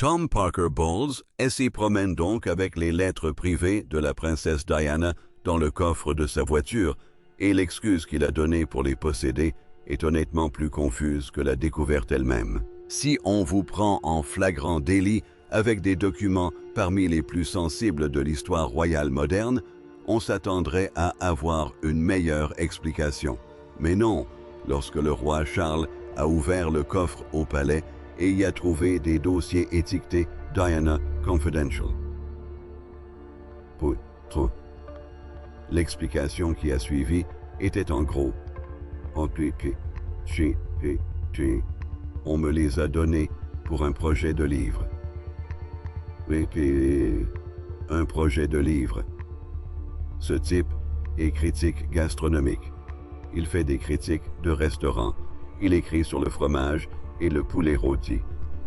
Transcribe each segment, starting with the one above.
Tom Parker Bowles s'y promène donc avec les lettres privées de la princesse Diana dans le coffre de sa voiture, et l'excuse qu'il a donnée pour les posséder est honnêtement plus confuse que la découverte elle-même. Si on vous prend en flagrant délit avec des documents parmi les plus sensibles de l'histoire royale moderne, on s'attendrait à avoir une meilleure explication. Mais non, lorsque le roi Charles a ouvert le coffre au palais et y a trouvé des dossiers étiquetés Diana Confidential. L'explication qui a suivi était en gros. On me les a donnés pour un projet de livre. Un projet de livre. Ce type est critique gastronomique. Il fait des critiques de restaurants. Il écrit sur le fromage et le poulet rôti.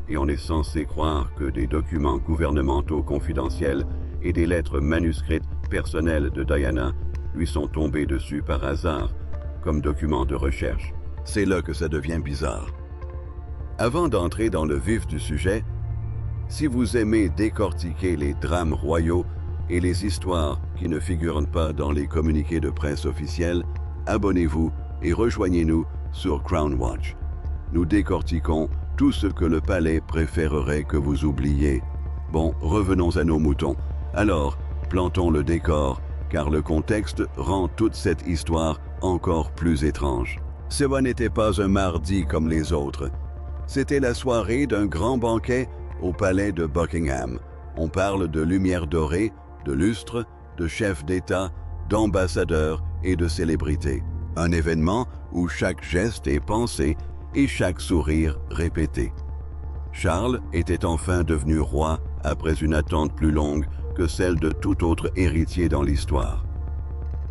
Et on est censé croire que des documents gouvernementaux confidentiels et des lettres manuscrites personnelles de Diana lui sont tombés dessus par hasard, comme documents de recherche. C'est là que ça devient bizarre. Avant d'entrer dans le vif du sujet, si vous aimez décortiquer les drames royaux et les histoires qui ne figurent pas dans les communiqués de presse officiels, abonnez-vous et rejoignez-nous sur Crown Watch. Nous décortiquons tout ce que le palais préférerait que vous oubliez. Bon, revenons à nos moutons. Alors, plantons le décor, car le contexte rend toute cette histoire encore plus étrange. Ce n'était pas un mardi comme les autres. C'était la soirée d'un grand banquet au palais de Buckingham. On parle de lumière dorée, de lustres, de chefs d'État, d'ambassadeurs et de célébrités. Un événement où chaque geste est pensé et chaque sourire répété. Charles était enfin devenu roi après une attente plus longue que celle de tout autre héritier dans l'histoire.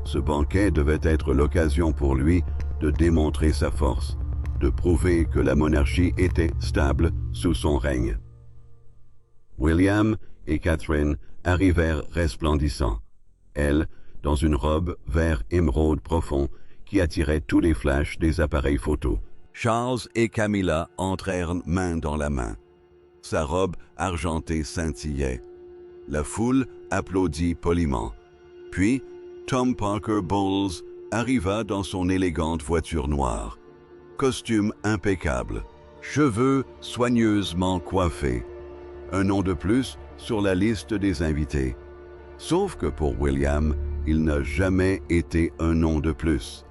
Ce banquet devait être l'occasion pour lui de démontrer sa force, de prouver que la monarchie était stable sous son règne. William et Catherine arrivèrent resplendissants, elle dans une robe vert émeraude profond qui attirait tous les flashs des appareils photo. Charles et Camilla entrèrent main dans la main. Sa robe argentée scintillait. La foule applaudit poliment. Puis, Tom Parker Bowles arriva dans son élégante voiture noire. Costume impeccable, cheveux soigneusement coiffés. Un nom de plus sur la liste des invités. Sauf que pour William, il n'a jamais été un nom de plus.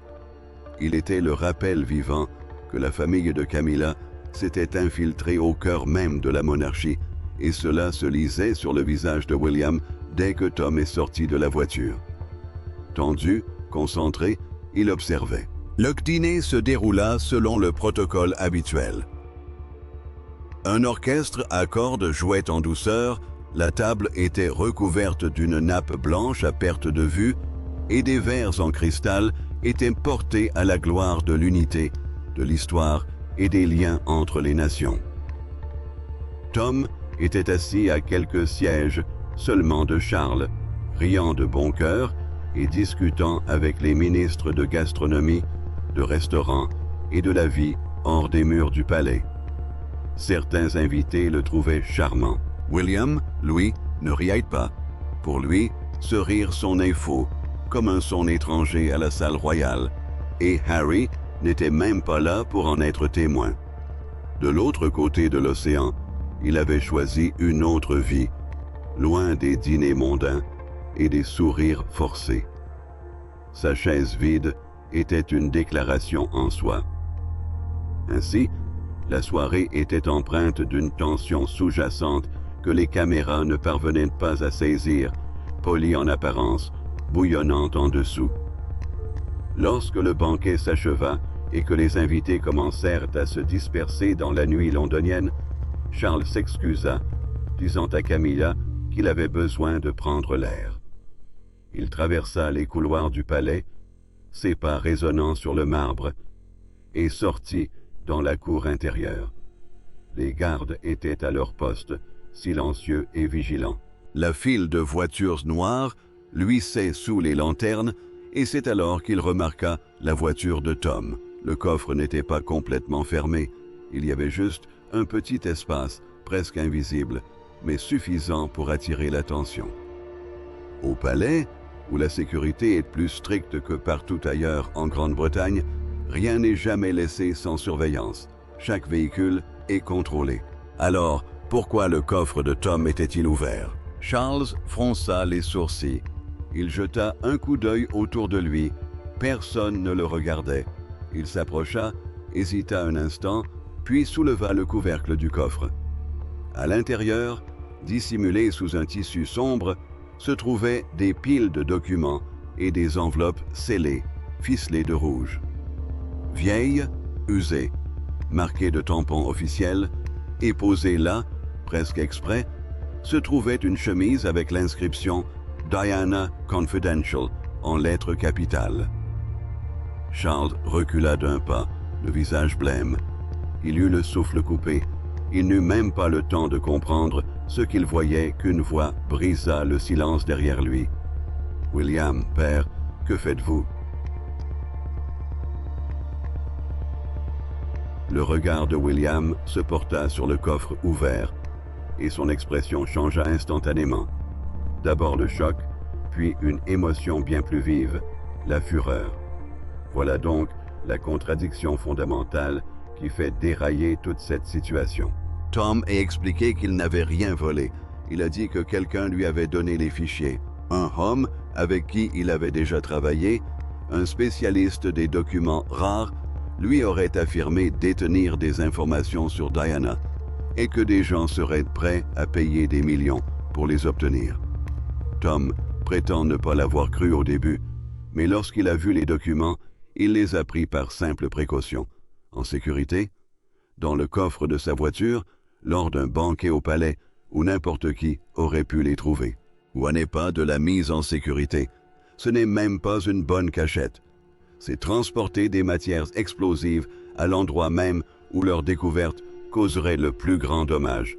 Il était le rappel vivant que la famille de Camilla s'était infiltrée au cœur même de la monarchie, et cela se lisait sur le visage de William dès que Tom est sorti de la voiture. Tendu, concentré, il observait. Le dîner se déroula selon le protocole habituel. Un orchestre à cordes jouait en douceur, la table était recouverte d'une nappe blanche à perte de vue, et des verres en cristal étaient portés à la gloire de l'unité, de l'histoire et des liens entre les nations. Tom était assis à quelques sièges seulement de Charles, riant de bon cœur et discutant avec les ministres de gastronomie, de restaurants et de la vie hors des murs du palais. Certains invités le trouvaient charmant. William, lui, ne riait pas. Pour lui, ce rire sonnait faux, comme un son étranger à la salle royale, et Harry n'était même pas là pour en être témoin. De l'autre côté de l'océan, il avait choisi une autre vie, loin des dîners mondains et des sourires forcés. Sa chaise vide était une déclaration en soi. Ainsi, la soirée était empreinte d'une tension sous-jacente que les caméras ne parvenaient pas à saisir, polie en apparence, bouillonnante en dessous. Lorsque le banquet s'acheva et que les invités commencèrent à se disperser dans la nuit londonienne, Charles s'excusa, disant à Camilla qu'il avait besoin de prendre l'air. Il traversa les couloirs du palais, ses pas résonnant sur le marbre, et sortit dans la cour intérieure. Les gardes étaient à leur poste, silencieux et vigilants. La file de voitures noires luisait sous les lanternes, et c'est alors qu'il remarqua la voiture de Tom. Le coffre n'était pas complètement fermé, il y avait juste un petit espace presque invisible, mais suffisant pour attirer l'attention. Au palais, où la sécurité est plus stricte que partout ailleurs en Grande-Bretagne, rien n'est jamais laissé sans surveillance. Chaque véhicule est contrôlé. Alors, pourquoi le coffre de Tom était-il ouvert? Charles fronça les sourcils. Il jeta un coup d'œil autour de lui. Personne ne le regardait. Il s'approcha, hésita un instant, puis souleva le couvercle du coffre. À l'intérieur, dissimulés sous un tissu sombre, se trouvaient des piles de documents et des enveloppes scellées, ficelées de rouge. Vieilles, usées, marquées de tampons officiels, et posées là, presque exprès, se trouvait une chemise avec l'inscription « Diana Confidential » en lettres capitales. Charles recula d'un pas, le visage blême. Il eut le souffle coupé. Il n'eut même pas le temps de comprendre ce qu'il voyait qu'une voix brisa le silence derrière lui. « William, père, que faites-vous » Le regard de William se porta sur le coffre ouvert et son expression changea instantanément. D'abord le choc, puis une émotion bien plus vive, la fureur. Voilà donc la contradiction fondamentale qui fait dérailler toute cette situation. Tom a expliqué qu'il n'avait rien volé. Il a dit que quelqu'un lui avait donné les fichiers. Un homme avec qui il avait déjà travaillé, un spécialiste des documents rares, lui aurait affirmé détenir des informations sur Diana et que des gens seraient prêts à payer des millions pour les obtenir. Tom prétend ne pas l'avoir cru au début, mais lorsqu'il a vu les documents, il les a pris par simple précaution. En sécurité, dans le coffre de sa voiture, lors d'un banquet au palais où n'importe qui aurait pu les trouver. Ou n'est pas de la mise en sécurité. Ce n'est même pas une bonne cachette. C'est transporter des matières explosives à l'endroit même où leur découverte causerait le plus grand dommage.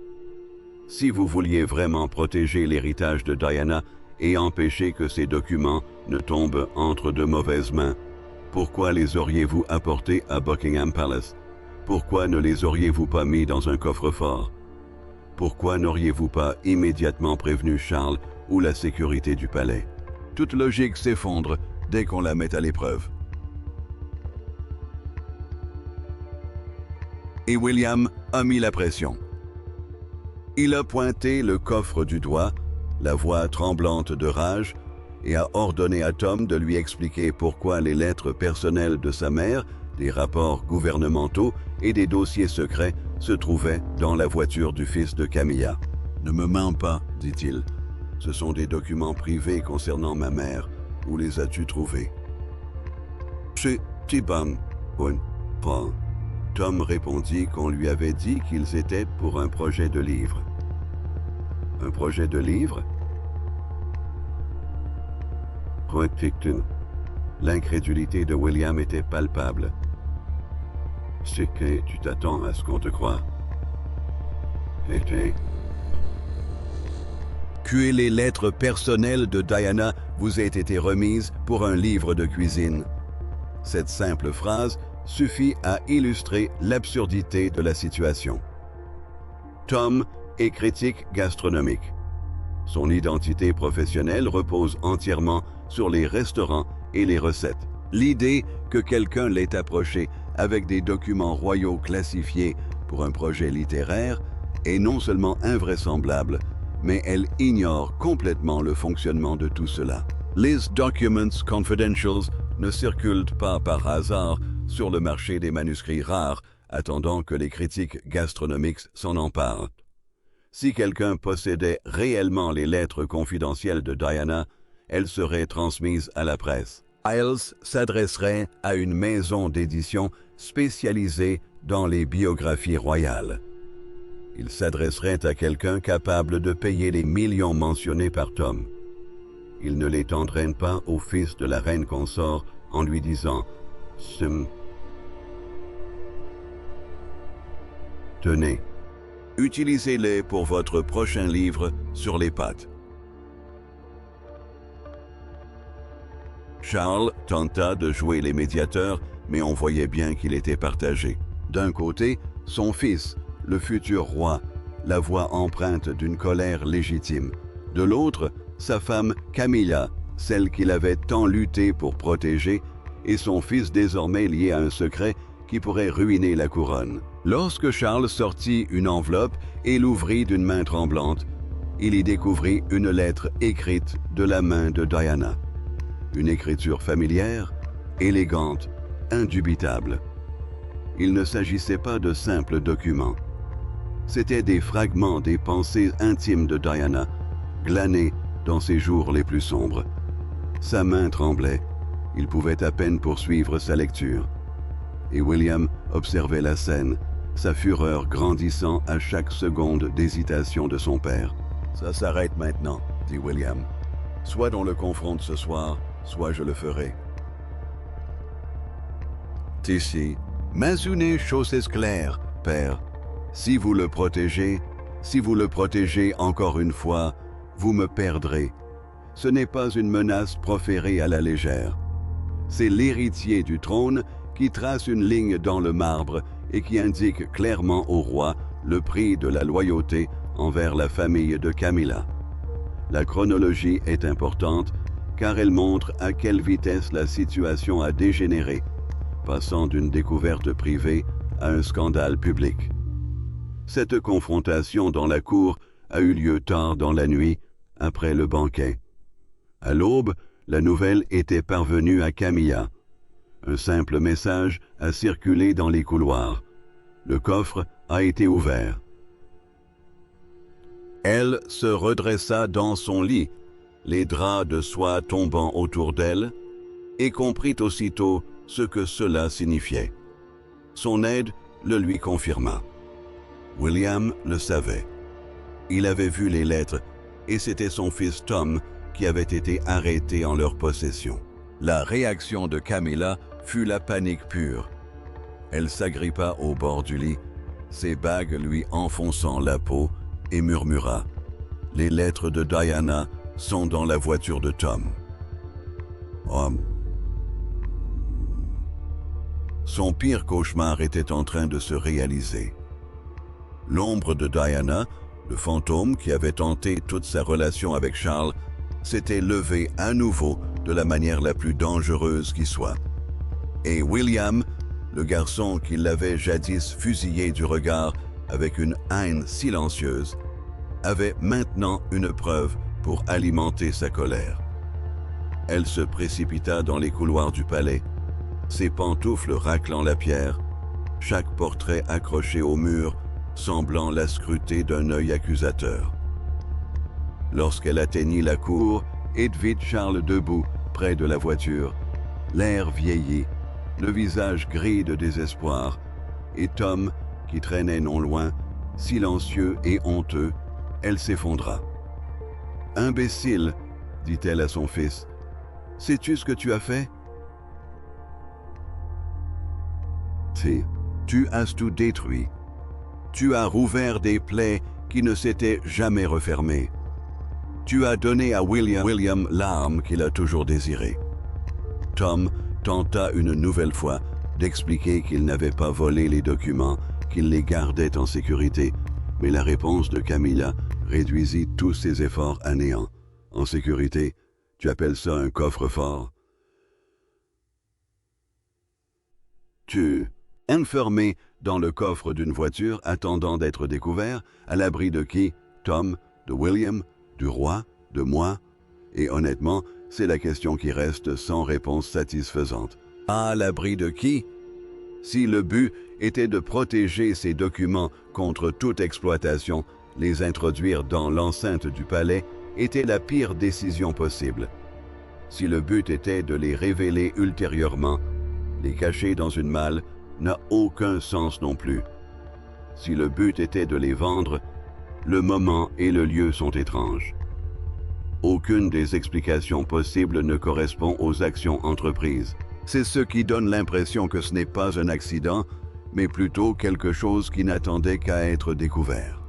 Si vous vouliez vraiment protéger l'héritage de Diana et empêcher que ces documents ne tombent entre de mauvaises mains, pourquoi les auriez-vous apportés à Buckingham Palace? Pourquoi ne les auriez-vous pas mis dans un coffre-fort? Pourquoi n'auriez-vous pas immédiatement prévenu Charles ou la sécurité du palais? Toute logique s'effondre dès qu'on la met à l'épreuve. Et William a mis la pression. Il a pointé le coffre du doigt, la voix tremblante de rage, et a ordonné à Tom de lui expliquer pourquoi les lettres personnelles de sa mère, des rapports gouvernementaux et des dossiers secrets se trouvaient dans la voiture du fils de Camilla. « Ne me mens pas, dit-il. Ce sont des documents privés concernant ma mère. Où les as-tu trouvés? » Chez Tiban, Paul. Tom répondit qu'on lui avait dit qu'ils étaient pour un projet de livre. Un projet de livre? L'incrédulité de William était palpable. C'est que tu t'attends à ce qu'on te croie. Que les lettres personnelles de Diana vous aient été remises pour un livre de cuisine. Cette simple phrase suffit à illustrer l'absurdité de la situation. Tom est critique gastronomique. Son identité professionnelle repose entièrement sur les restaurants et les recettes. L'idée que quelqu'un l'ait approché avec des documents royaux classifiés pour un projet littéraire est non seulement invraisemblable, mais elle ignore complètement le fonctionnement de tout cela. Les documents confidentials ne circulent pas par hasard sur le marché des manuscrits rares, attendant que les critiques gastronomiques s'en emparent. Si quelqu'un possédait réellement les lettres confidentielles de Diana, elles seraient transmises à la presse. Isles s'adresserait à une maison d'édition spécialisée dans les biographies royales. Il s'adresserait à quelqu'un capable de payer les millions mentionnés par Tom. Il ne les tendrait pas au fils de la reine consort en lui disant « Tenez, utilisez-les pour votre prochain livre sur les pâtes. » Charles tenta de jouer les médiateurs, mais on voyait bien qu'il était partagé. D'un côté, son fils, le futur roi, la voix empreinte d'une colère légitime. De l'autre, sa femme Camilla, celle qu'il avait tant lutté pour protéger, et son fils désormais lié à un secret qui pourrait ruiner la couronne. Lorsque Charles sortit une enveloppe et l'ouvrit d'une main tremblante, il y découvrit une lettre écrite de la main de Diana. Une écriture familière, élégante, indubitable. Il ne s'agissait pas de simples documents. C'étaient des fragments des pensées intimes de Diana, glanés dans ses jours les plus sombres. Sa main tremblait, il pouvait à peine poursuivre sa lecture. Et William observait la scène, sa fureur grandissant à chaque seconde d'hésitation de son père. « Ça s'arrête maintenant, » dit William. « Soit on le confronte ce soir, soit je le ferai. » Ici, mais une chose est claire, père. Si vous le protégez encore une fois, vous me perdrez. Ce n'est pas une menace proférée à la légère. C'est l'héritier du trône qui trace une ligne dans le marbre et qui indique clairement au roi le prix de la loyauté envers la famille de Camilla. La chronologie est importante car elle montre à quelle vitesse la situation a dégénéré, passant d'une découverte privée à un scandale public. Cette confrontation dans la cour a eu lieu tard dans la nuit, après le banquet. À l'aube, la nouvelle était parvenue à Camilla. Un simple message a circulé dans les couloirs. Le coffre a été ouvert. Elle se redressa dans son lit, les draps de soie tombant autour d'elle, et comprit aussitôt ce que cela signifiait. Son aide le lui confirma. William le savait. Il avait vu les lettres et c'était son fils Tom qui avait été arrêté en leur possession. La réaction de Camilla fut la panique pure. Elle s'agrippa au bord du lit, ses bagues lui enfonçant la peau, et murmura « Les lettres de Diana sont dans la voiture de Tom. » Oh. Son pire cauchemar était en train de se réaliser. L'ombre de Diana, le fantôme qui avait tenté toute sa relation avec Charles, s'était levé à nouveau de la manière la plus dangereuse qui soit. Et William, le garçon qui l'avait jadis fusillé du regard avec une haine silencieuse, avait maintenant une preuve pour alimenter sa colère. Elle se précipita dans les couloirs du palais, ses pantoufles raclant la pierre, chaque portrait accroché au mur semblant la scruter d'un œil accusateur. Lorsqu'elle atteignit la cour et vit Charles debout près de la voiture, l'air vieilli, le visage gris de désespoir, et Tom qui traînait non loin, silencieux et honteux, elle s'effondra. « Imbécile, dit-elle à son fils, sais-tu ce que tu as fait? Tu as tout détruit. Tu as rouvert des plaies qui ne s'étaient jamais refermées. Tu as donné à William l'arme qu'il a toujours désirée. » Tom tenta une nouvelle fois d'expliquer qu'il n'avait pas volé les documents, qu'il les gardait en sécurité, mais la réponse de Camilla réduisit tous ses efforts à néant. « En sécurité, tu appelles ça un coffre-fort? Tu, enfermé dans le coffre d'une voiture attendant d'être découvert, à l'abri de qui? Tom, de William, du roi, de moi? Et honnêtement, c'est la question qui reste sans réponse satisfaisante. À l'abri de qui? Si le but était de protéger ces documents contre toute exploitation, les introduire dans l'enceinte du palais était la pire décision possible. Si le but était de les révéler ultérieurement, les cacher dans une malle n'a aucun sens non plus. Si le but était de les vendre, le moment et le lieu sont étranges. Aucune des explications possibles ne correspond aux actions entreprises. C'est ce qui donne l'impression que ce n'est pas un accident, mais plutôt quelque chose qui n'attendait qu'à être découvert.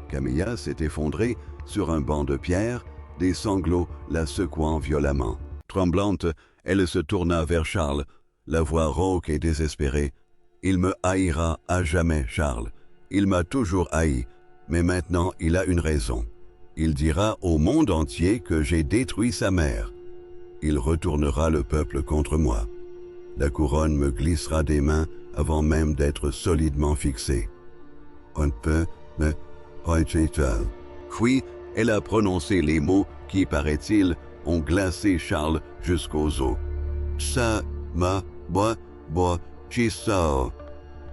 Camilla s'est effondrée sur un banc de pierre, des sanglots la secouant violemment. Tremblante, elle se tourna vers Charles, la voix rauque et désespérée. « Il me haïra à jamais, Charles. Il m'a toujours haï, Mais maintenant, il a une raison. Il dira au monde entier que j'ai détruit sa mère. Il retournera le peuple contre moi. La couronne me glissera des mains avant même d'être solidement fixée. On peut me rejeter. Puis, elle a prononcé les mots qui, paraît-il, ont glacé Charles jusqu'aux os. Ça, ma, chissao.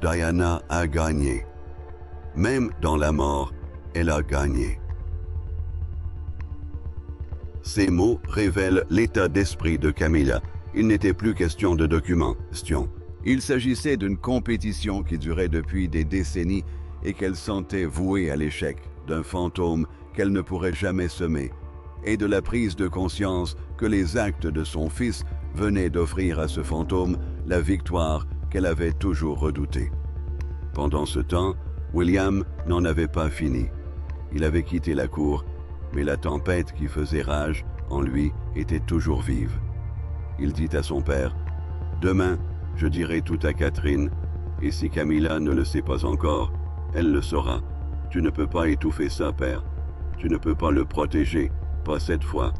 Diana a gagné. Même dans la mort, elle a gagné. Ces mots révèlent l'état d'esprit de Camilla. Il n'était plus question de documentation. Il s'agissait d'une compétition qui durait depuis des décennies et qu'elle sentait vouée à l'échec, d'un fantôme qu'elle ne pourrait jamais semer, et de la prise de conscience que les actes de son fils venaient d'offrir à ce fantôme la victoire qu'elle avait toujours redoutée. Pendant ce temps, William n'en avait pas fini. Il avait quitté la cour, mais la tempête qui faisait rage en lui était toujours vive. Il dit à son père, « Demain, je dirai tout à Catherine, et si Camilla ne le sait pas encore, elle le saura. Tu ne peux pas étouffer ça, père. Tu ne peux pas le protéger, pas cette fois. »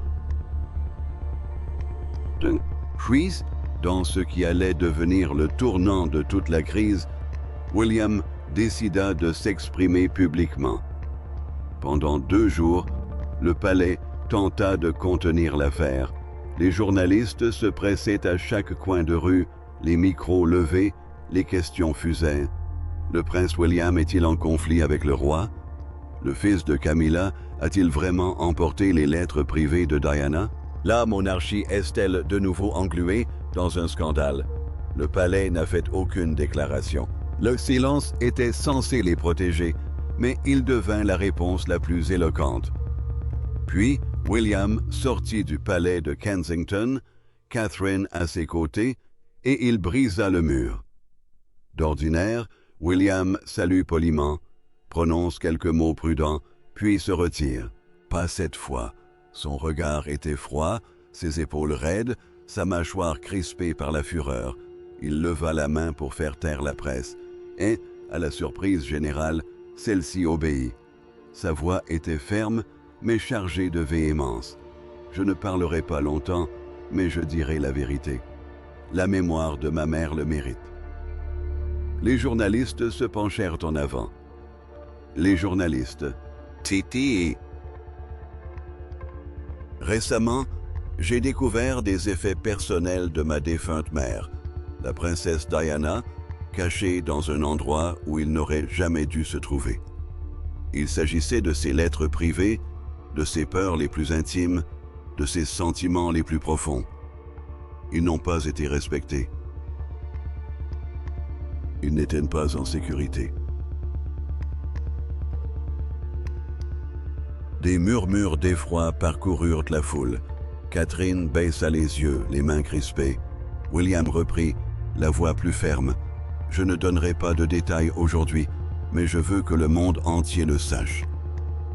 Puis, dans ce qui allait devenir le tournant de toute la crise, William décida de s'exprimer publiquement. Pendant 2 jours, le palais tenta de contenir l'affaire. Les journalistes se pressaient à chaque coin de rue, les micros levés, les questions fusaient. Le prince William est-il en conflit avec le roi? Le fils de Camilla a-t-il vraiment emporté les lettres privées de Diana? La monarchie est-elle de nouveau engluée dans un scandale? Le palais n'a fait aucune déclaration. Le silence était censé les protéger, mais il devint la réponse la plus éloquente. Puis, William sortit du palais de Kensington, Catherine à ses côtés, et il brisa le mur. D'ordinaire, William salue poliment, prononce quelques mots prudents, puis se retire. Pas cette fois. Son regard était froid, ses épaules raides, sa mâchoire crispée par la fureur. Il leva la main pour faire taire la presse, et, à la surprise générale, celle-ci obéit. Sa voix était ferme, mais chargée de véhémence. Je ne parlerai pas longtemps, mais je dirai la vérité. La mémoire de ma mère le mérite. Les journalistes se penchèrent en avant. Les journalistes. Titi. Récemment, j'ai découvert des effets personnels de ma défunte mère, la princesse Diana, cachée dans un endroit où il n'aurait jamais dû se trouver. Il s'agissait de ses lettres privées, de ses peurs les plus intimes, de ses sentiments les plus profonds. Ils n'ont pas été respectés. Ils n'étaient pas en sécurité. Des murmures d'effroi parcoururent la foule. Catherine baissa les yeux, les mains crispées. William reprit, la voix plus ferme. « Je ne donnerai pas de détails aujourd'hui, mais je veux que le monde entier le sache.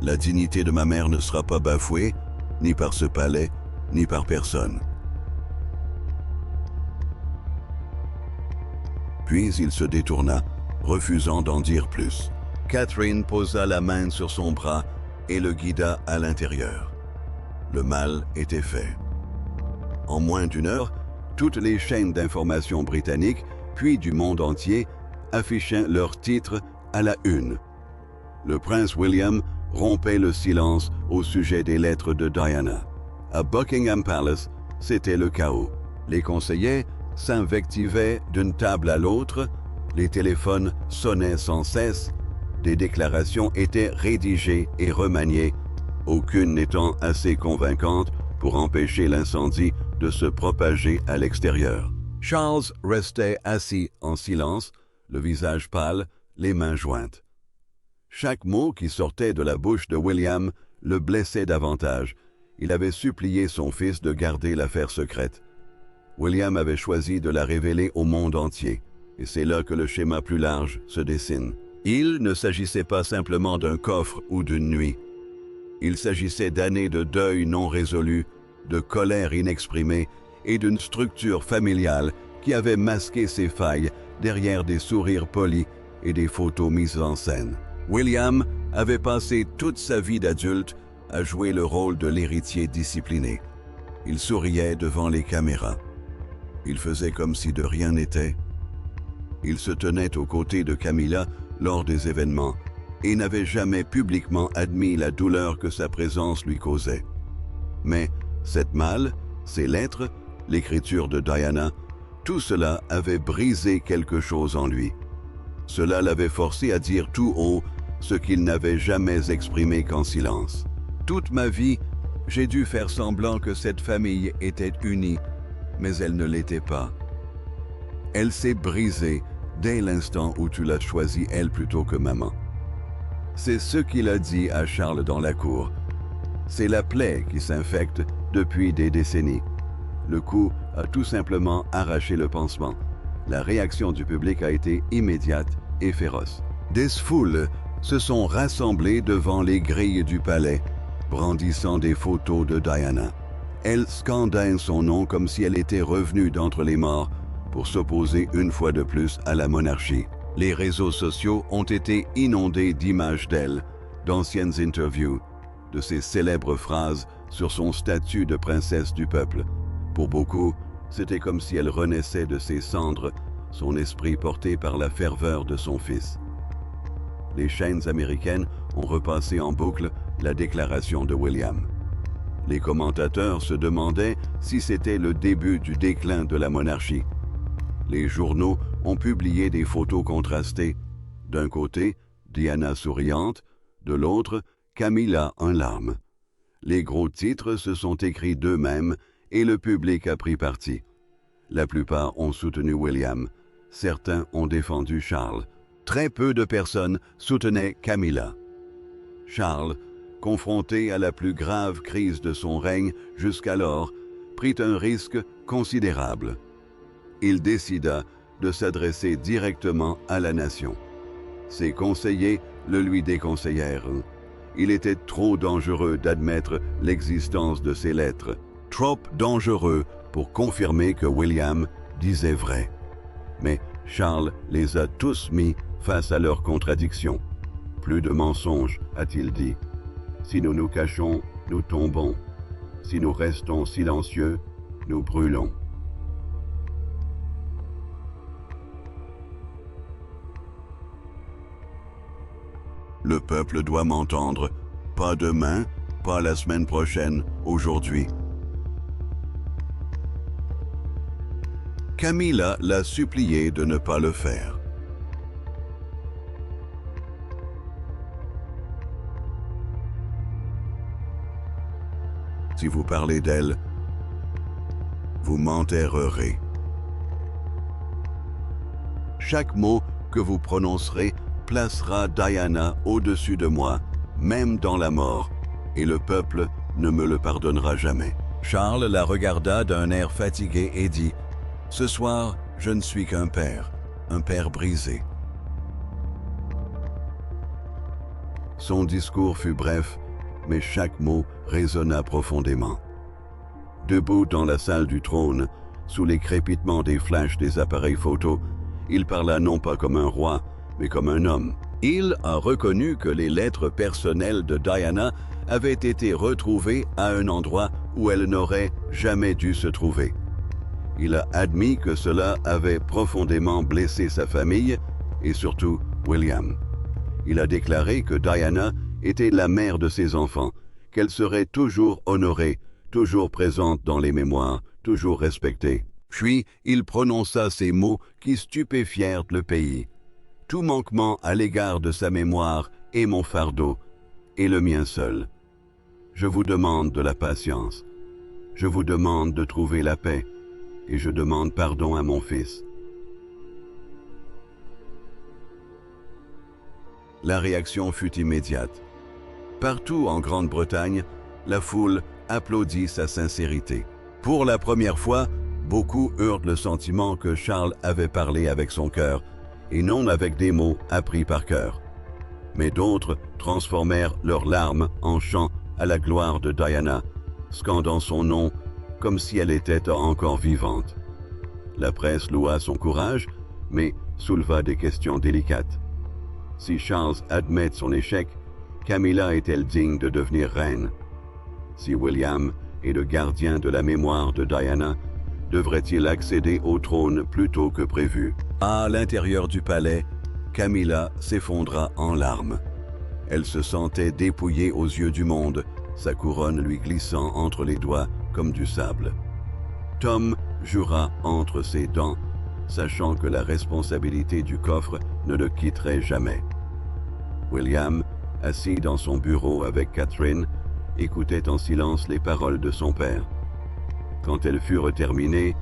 La dignité de ma mère ne sera pas bafouée, ni par ce palais, ni par personne. » Puis il se détourna, refusant d'en dire plus. Catherine posa la main sur son bras et le guida à l'intérieur. Le mal était fait. En moins d'1 heure, toutes les chaînes d'information britanniques, puis du monde entier, affichaient leurs titres à la une. Le prince William rompait le silence au sujet des lettres de Diana. À Buckingham Palace, c'était le chaos. Les conseillers s'invectivaient d'une table à l'autre, les téléphones sonnaient sans cesse, des déclarations étaient rédigées et remaniées, aucune n'étant assez convaincante pour empêcher l'incendie de se propager à l'extérieur. Charles restait assis en silence, le visage pâle, les mains jointes. Chaque mot qui sortait de la bouche de William le blessait davantage. Il avait supplié son fils de garder l'affaire secrète. William avait choisi de la révéler au monde entier, et c'est là que le schéma plus large se dessine. Il ne s'agissait pas simplement d'un coffre ou d'une nuit. Il s'agissait d'années de deuil non résolu, de colère inexprimée et d'une structure familiale qui avait masqué ses failles derrière des sourires polis et des photos mises en scène. William avait passé toute sa vie d'adulte à jouer le rôle de l'héritier discipliné. Il souriait devant les caméras. Il faisait comme si de rien n'était. Il se tenait aux côtés de Camilla lors des événements et n'avait jamais publiquement admis la douleur que sa présence lui causait. Mais cette malle, ces lettres, l'écriture de Diana, tout cela avait brisé quelque chose en lui. Cela l'avait forcé à dire tout haut ce qu'il n'avait jamais exprimé qu'en silence. Toute ma vie, j'ai dû faire semblant que cette famille était unie, mais elle ne l'était pas. Elle s'est brisée dès l'instant où tu l'as choisie elle plutôt que maman. C'est ce qu'il a dit à Charles dans la cour. C'est la plaie qui s'infecte depuis des décennies. Le coup a tout simplement arraché le pansement. La réaction du public a été immédiate et féroce. Des foules se sont rassemblées devant les grilles du palais, brandissant des photos de Diana. Elles scandaient son nom comme si elle était revenue d'entre les morts pour s'opposer une fois de plus à la monarchie. Les réseaux sociaux ont été inondés d'images d'elle, d'anciennes interviews, de ses célèbres phrases sur son statut de princesse du peuple. Pour beaucoup, c'était comme si elle renaissait de ses cendres, son esprit porté par la ferveur de son fils. Les chaînes américaines ont repassé en boucle la déclaration de William. Les commentateurs se demandaient si c'était le début du déclin de la monarchie. Les journaux ont publié des photos contrastées. D'un côté, Diana souriante, de l'autre, Camilla en larmes. Les gros titres se sont écrits d'eux-mêmes et le public a pris parti. La plupart ont soutenu William, certains ont défendu Charles. Très peu de personnes soutenaient Camilla. Charles, confronté à la plus grave crise de son règne jusqu'alors, prit un risque considérable. Il décida de s'adresser directement à la nation. Ses conseillers le lui déconseillèrent. Il était trop dangereux d'admettre l'existence de ces lettres, trop dangereux pour confirmer que William disait vrai. Mais Charles les a tous mis face à leurs contradictions. Plus de mensonges, a-t-il dit. Si nous nous cachons, nous tombons. Si nous restons silencieux, nous brûlons. Le peuple doit m'entendre, pas demain, pas la semaine prochaine, aujourd'hui. Camilla l'a supplié de ne pas le faire. Si vous parlez d'elle, vous m'enterrerez. Chaque mot que vous prononcerez placera Diana au-dessus de moi, même dans la mort, et le peuple ne me le pardonnera jamais. Charles la regarda d'un air fatigué et dit « Ce soir, je ne suis qu'un père brisé. » Son discours fut bref, mais chaque mot résonna profondément. Debout dans la salle du trône, sous les crépitements des flashs des appareils photo, il parla non pas comme un roi, mais comme un homme. Il a reconnu que les lettres personnelles de Diana avaient été retrouvées à un endroit où elles n'auraient jamais dû se trouver. Il a admis que cela avait profondément blessé sa famille et surtout William. Il a déclaré que Diana était la mère de ses enfants, qu'elle serait toujours honorée, toujours présente dans les mémoires, toujours respectée. Puis, il prononça ces mots qui stupéfièrent le pays. « Tout manquement à l'égard de sa mémoire est mon fardeau, et le mien seul. Je vous demande de la patience. Je vous demande de trouver la paix, et je demande pardon à mon fils. » La réaction fut immédiate. Partout en Grande-Bretagne, la foule applaudit sa sincérité. Pour la première fois, beaucoup eurent le sentiment que Charles avait parlé avec son cœur, et non avec des mots appris par cœur. Mais d'autres transformèrent leurs larmes en chants à la gloire de Diana, scandant son nom comme si elle était encore vivante. La presse loua son courage, mais souleva des questions délicates. Si Charles admet son échec, Camilla est-elle digne de devenir reine? Si William est le gardien de la mémoire de Diana, devrait-il accéder au trône plus tôt que prévu? À l'intérieur du palais, Camilla s'effondra en larmes. Elle se sentait dépouillée aux yeux du monde, sa couronne lui glissant entre les doigts comme du sable. Tom jura entre ses dents, sachant que la responsabilité du coffre ne le quitterait jamais. William, assis dans son bureau avec Catherine, écoutait en silence les paroles de son père. Quand elles furent terminées,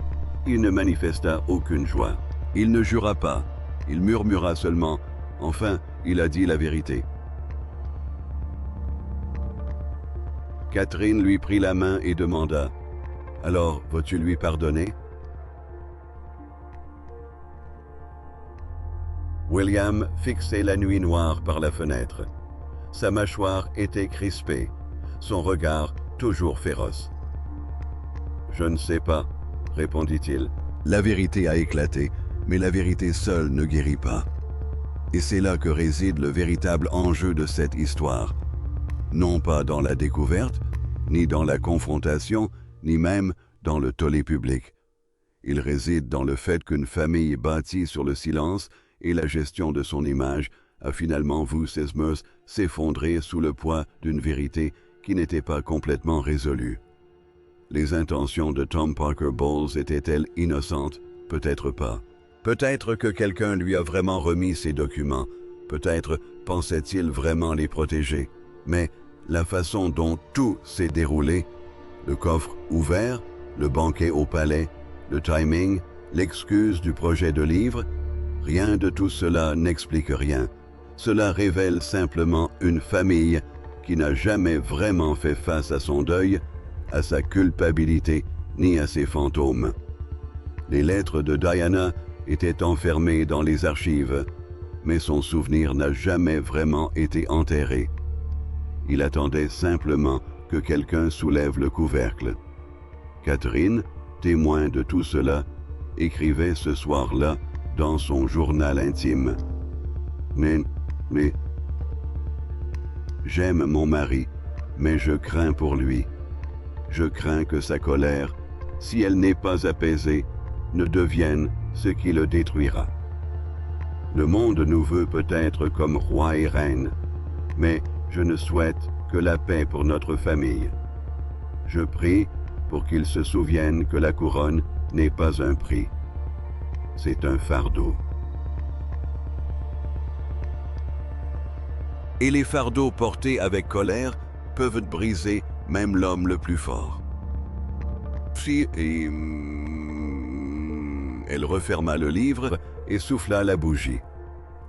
il ne manifesta aucune joie. Il ne jura pas, il murmura seulement. Enfin, il a dit la vérité. Catherine lui prit la main et demanda « Alors, vas-tu lui pardonner ?» William fixait la nuit noire par la fenêtre. Sa mâchoire était crispée, son regard toujours féroce. « Je ne sais pas, » répondit-il. La vérité a éclaté, mais la vérité seule ne guérit pas. Et c'est là que réside le véritable enjeu de cette histoire. Non pas dans la découverte, ni dans la confrontation, ni même dans le tollé public. Il réside dans le fait qu'une famille bâtie sur le silence et la gestion de son image a finalement vu ses mœurs s'effondrer sous le poids d'une vérité qui n'était pas complètement résolue. Les intentions de Tom Parker Bowles étaient-elles innocentes? Peut-être pas. Peut-être que quelqu'un lui a vraiment remis ces documents. Peut-être pensait-il vraiment les protéger. Mais la façon dont tout s'est déroulé, le coffre ouvert, le banquet au palais, le timing, l'excuse du projet de livre, rien de tout cela n'explique rien. Cela révèle simplement une famille qui n'a jamais vraiment fait face à son deuil, à sa culpabilité, ni à ses fantômes. Les lettres de Diana étaient enfermées dans les archives, mais son souvenir n'a jamais vraiment été enterré. Il attendait simplement que quelqu'un soulève le couvercle. Catherine, témoin de tout cela, écrivait ce soir-là dans son journal intime. Mais, j'aime mon mari, mais je crains pour lui. Je crains que sa colère, si elle n'est pas apaisée, ne devienne ce qui le détruira. Le monde nous veut peut-être comme roi et reine, mais je ne souhaite que la paix pour notre famille. Je prie pour qu'il se souvienne que la couronne n'est pas un prix. C'est un fardeau. Et les fardeaux portés avec colère peuvent briser même l'homme le plus fort. Elle referma le livre et souffla la bougie.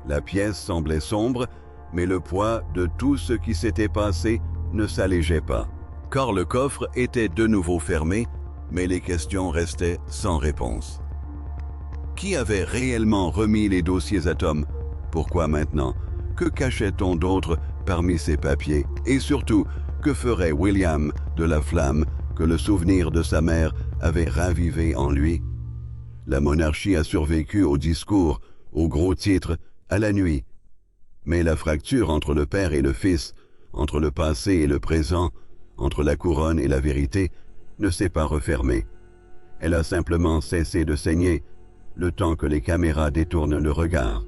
La pièce semblait sombre, mais le poids de tout ce qui s'était passé ne s'allégeait pas. Car le coffre était de nouveau fermé, mais les questions restaient sans réponse. Qui avait réellement remis les dossiers à Tom? Pourquoi maintenant? Que cachait-on d'autre parmi ces papiers? Et surtout, que ferait William de la flamme que le souvenir de sa mère avait ravivée en lui? La monarchie a survécu au discours, aux gros titres, à la nuit. Mais la fracture entre le père et le fils, entre le passé et le présent, entre la couronne et la vérité, ne s'est pas refermée. Elle a simplement cessé de saigner, le temps que les caméras détournent le regard.